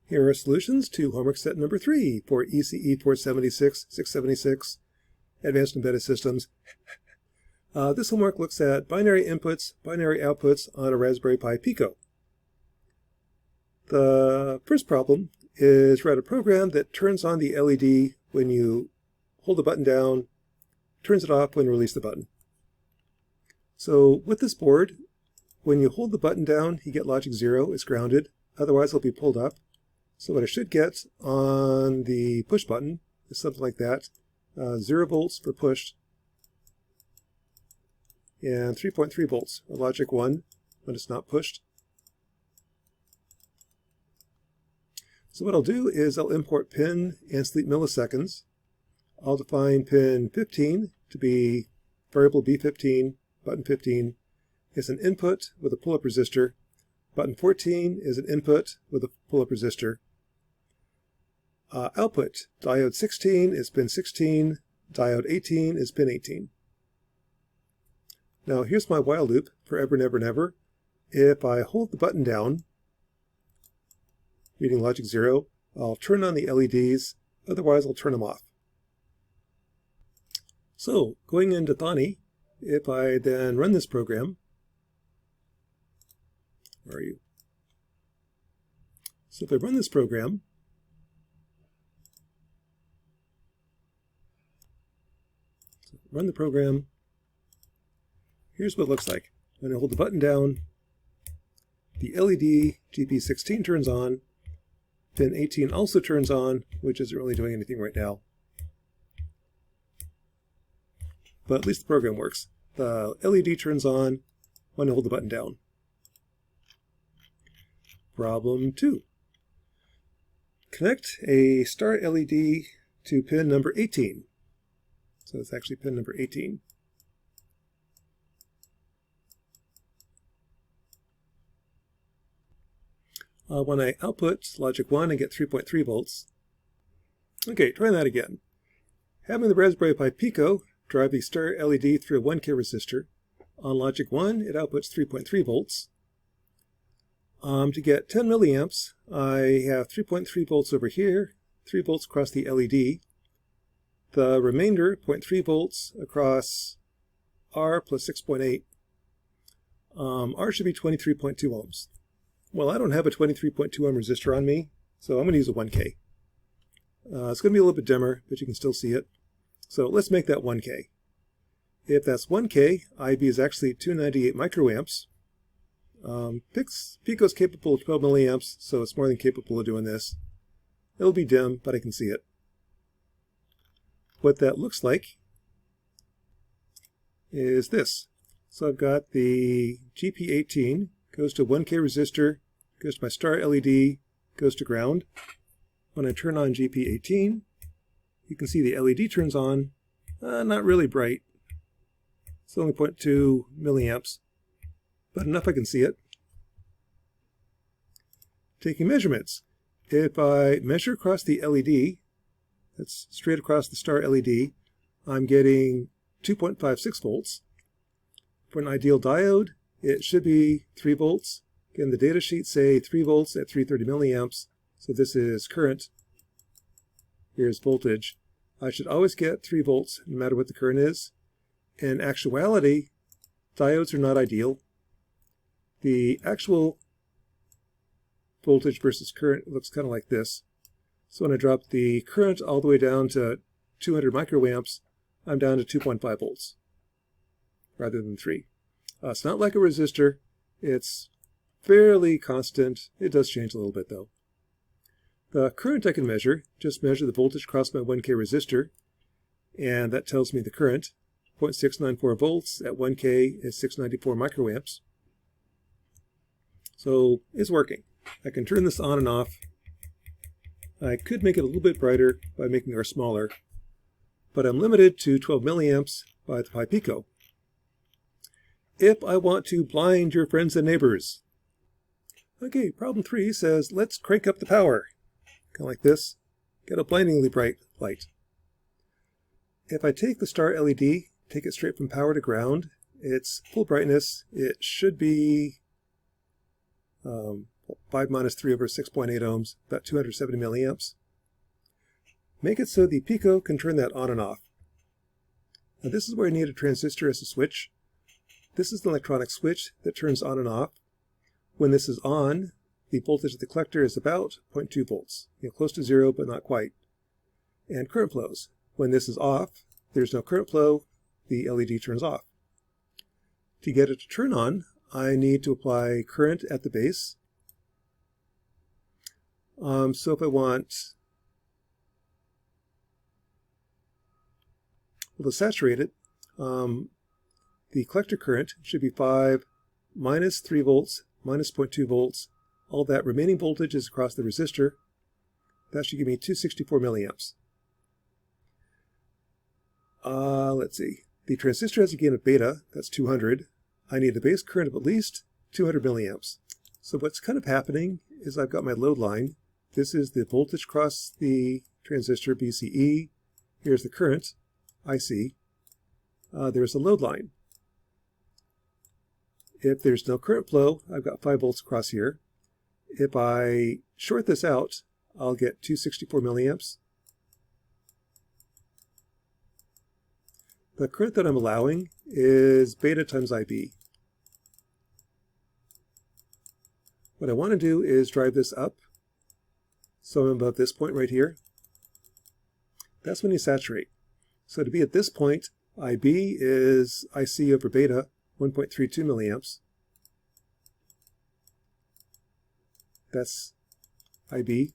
Here are solutions to homework set number 3 for ECE 476-676, Advanced Embedded Systems. This homework looks at binary inputs, binary outputs on a Raspberry Pi Pico. The first problem is write a program that turns on the LED when you hold the button down, turns it off when you release the button. So with this board, when you hold the button down, you get logic 0, it's grounded, otherwise it'll be pulled up. So what I should get on the push button is something like that. 0 volts for push, and 3.3 volts, or logic 1 when it's not pushed. So what I'll do is I'll import pin and sleep milliseconds. I'll define pin 15 to be variable B15, button 15 is an input with a pull-up resistor. Button 14 is an input with a pull-up resistor. Output, diode 16 is pin 16, diode 18 is pin 18. Now here's my while loop, forever, never, never. If I hold the button down, reading logic 0, I'll turn on the LEDs, otherwise I'll turn them off. So going into Thani, if I then run this program, where are you? So if I run this program, run the program, here's what it looks like. When I hold the button down, the LED GP16 turns on, pin 18 also turns on, which isn't really doing anything right now. But at least the program works. The LED turns on when I hold the button down. Problem 2. Connect a star LED to pin number 18. So it's actually pin number 18. When I output logic 1, I get 3.3 volts. Okay, try that again. Having the Raspberry Pi Pico drive the star LED through a 1K resistor. On logic 1, it outputs 3.3 volts. To get 10 milliamps, I have 3.3 volts over here, 3 volts across the LED. The remainder, 0.3 volts across R plus 6.8. R should be 23.2 ohms. Well, I don't have a 23.2 ohm resistor on me, so I'm going to use a 1K. It's going to be a little bit dimmer, but you can still see it. So let's make that 1K. If that's 1K, IB is actually 298 microamps. Pico's capable of 12 milliamps, so it's more than capable of doing this. It'll be dim, but I can see it. What that looks like is this. So I've got the GP18, goes to 1K resistor, goes to my star LED, goes to ground. When I turn on GP18, you can see the LED turns on. Not really bright. It's only 0.2 milliamps, but enough I can see it. Taking measurements. If I measure across the LED, that's straight across the star LED, I'm getting 2.56 volts. For an ideal diode, it should be 3 volts. Again, the data sheets say 3 volts at 330 milliamps, so this is current. Here's voltage. I should always get 3 volts, no matter what the current is. In actuality, diodes are not ideal. The actual voltage versus current looks kind of like this. So when I drop the current all the way down to 200 microamps, I'm down to 2.5 volts rather than 3. It's not like a resistor. It's fairly constant. It does change a little bit though. The current I can measure, just measure the voltage across my 1K resistor, and that tells me the current. 0.694 volts at 1K is 694 microamps. So it's working. I can turn this on and off. I could make it a little bit brighter by making R smaller, but I'm limited to 12 milliamps by the Pi Pico. If I want to blind your friends and neighbors. Okay, problem 3 says, let's crank up the power. Kind of like this. Get a blindingly bright light. If I take the star LED, take it straight from power to ground, its full brightness, it should be 5 minus 3 over 6.8 ohms, about 270 milliamps. Make it so the Pico can turn that on and off. Now this is where I need a transistor as a switch. This is the electronic switch that turns on and off. When this is on, the voltage of the collector is about 0.2 volts, close to 0 but not quite. And current flows. When this is off, there's no current flow, the LED turns off. To get it to turn on, I need to apply current at the base. So if I want to saturate it, the collector current should be 5 minus 3 volts minus 0.2 volts. All that remaining voltage is across the resistor. That should give me 264 milliamps. Let's see. The transistor has a gain of beta, that's 200. I need a base current of at least 200 milliamps. So what's kind of happening is I've got my load line. This is the voltage across the transistor, VCE. Here's the current, IC. There's a load line. If there's no current flow, I've got 5 volts across here. If I short this out, I'll get 264 milliamps. The current that I'm allowing is beta times IB. What I want to do is drive this up. So I'm above this point right here. That's when you saturate. So to be at this point, IB is IC over beta, 1.32 milliamps. That's IB.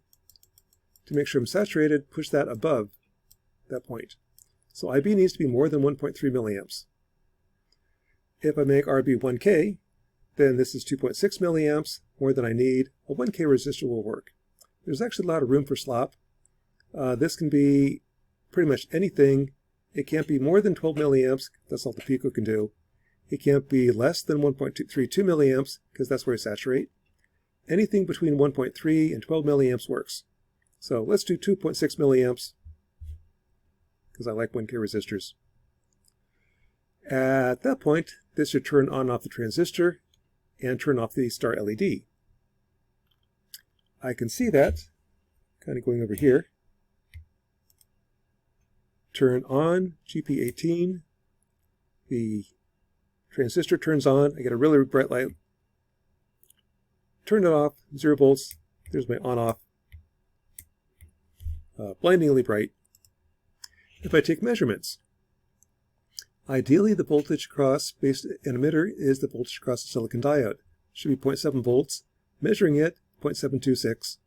To make sure I'm saturated, push that above that point. So IB needs to be more than 1.3 milliamps. If I make RB 1K, then this is 2.6 milliamps, more than I need. A 1K resistor will work. There's actually a lot of room for slop. This can be pretty much anything. It can't be more than 12 milliamps, that's all the Pico can do. It can't be less than 1.32 milliamps, because that's where I saturate. Anything between 1.3 and 12 milliamps works. So let's do 2.6 milliamps, because I like 1K resistors. At that point, this should turn on and off the transistor and turn off the star LED. I can see that, kind of going over here. Turn on GP18. The transistor turns on. I get a really bright light. Turn it off, 0 volts. There's my on-off. Blindingly bright. If I take measurements, ideally the voltage across base and emitter is the voltage across the silicon diode. It should be 0.7 volts. Measuring it, 0.726.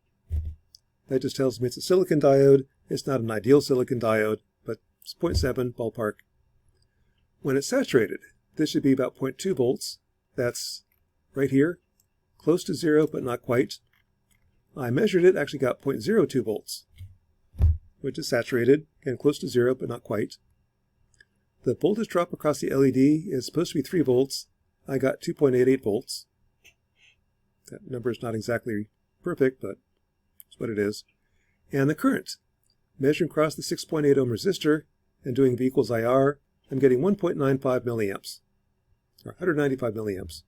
That just tells me it's a silicon diode. It's not an ideal silicon diode, but it's 0.7 ballpark. When it's saturated, this should be about 0.2 volts. That's right here, close to 0, but not quite. I measured it, actually got 0.02 volts, which is saturated, and close to 0, but not quite. The voltage drop across the LED is supposed to be 3 volts. I got 2.88 volts. That number is not exactly perfect, but it's what it is. And the current. Measuring across the 6.8 ohm resistor and doing V equals IR, I'm getting 1.95 milliamps, or 195 milliamps.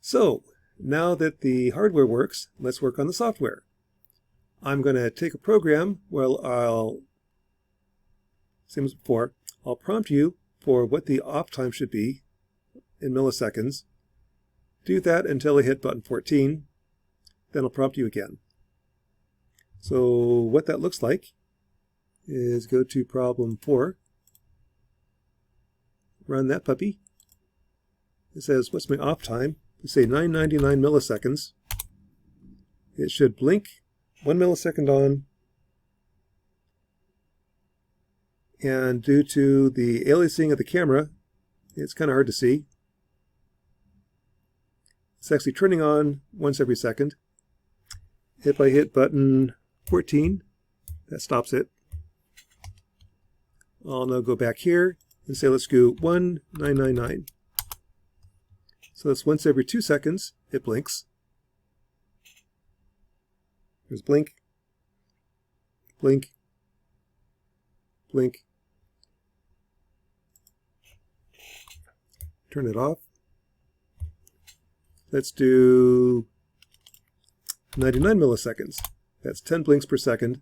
So, now that the hardware works, let's work on the software. I'm going to take a program where I'll, same as before, I'll prompt you for what the off time should be in milliseconds. Do that until I hit button 14. Then I'll prompt you again. So what that looks like is go to problem 4. Run that puppy. It says, what's my off time? We say 999 milliseconds. It should blink 1 millisecond on. And due to the aliasing of the camera, it's kind of hard to see. It's actually turning on once every second. If I hit button 14, that stops it. I'll now go back here and say let's go 1999. So that's once every 2 seconds, it blinks. There's blink, blink, blink. Turn it off. Let's do 99 milliseconds. That's 10 blinks per second.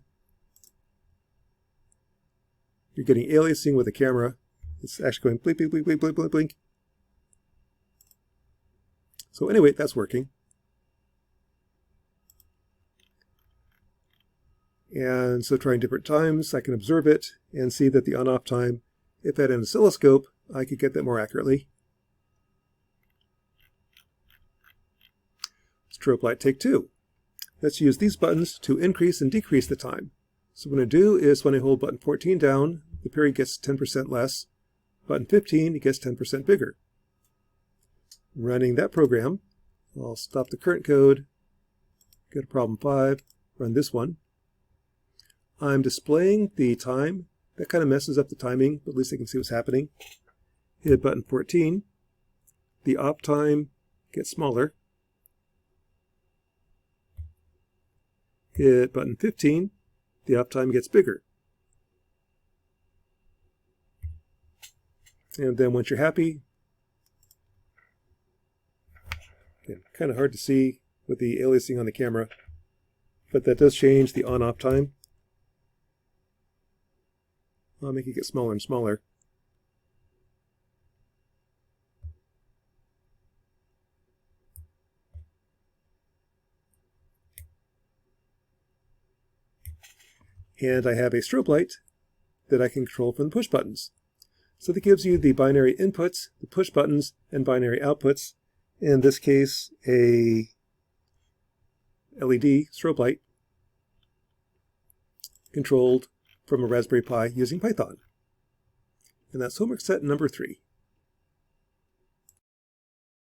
You're getting aliasing with the camera. It's actually going blink, blink, blink, blink, blink, blink, blink. So anyway, that's working. And so trying different times, I can observe it and see that the on-off time, if I had an oscilloscope, I could get that more accurately. Strobe light take 2. Let's use these buttons to increase and decrease the time. So what I'm going to do is when I hold button 14 down, the period gets 10% less. Button 15, it gets 10% bigger. Running that program, I'll stop the current code, go to problem 5, run this one. I'm displaying the time. That kind of messes up the timing, but at least I can see what's happening. Hit button 14. The op time gets smaller. Hit button 15. The op time gets bigger. And then once you're happy, again, kind of hard to see with the aliasing on the camera, but that does change the on-off time. I'll make it get smaller and smaller. And I have a strobe light that I can control from the push buttons. So that gives you the binary inputs, the push buttons, and binary outputs. In this case, a LED strobe light controlled from a Raspberry Pi using Python. And that's homework set number 3.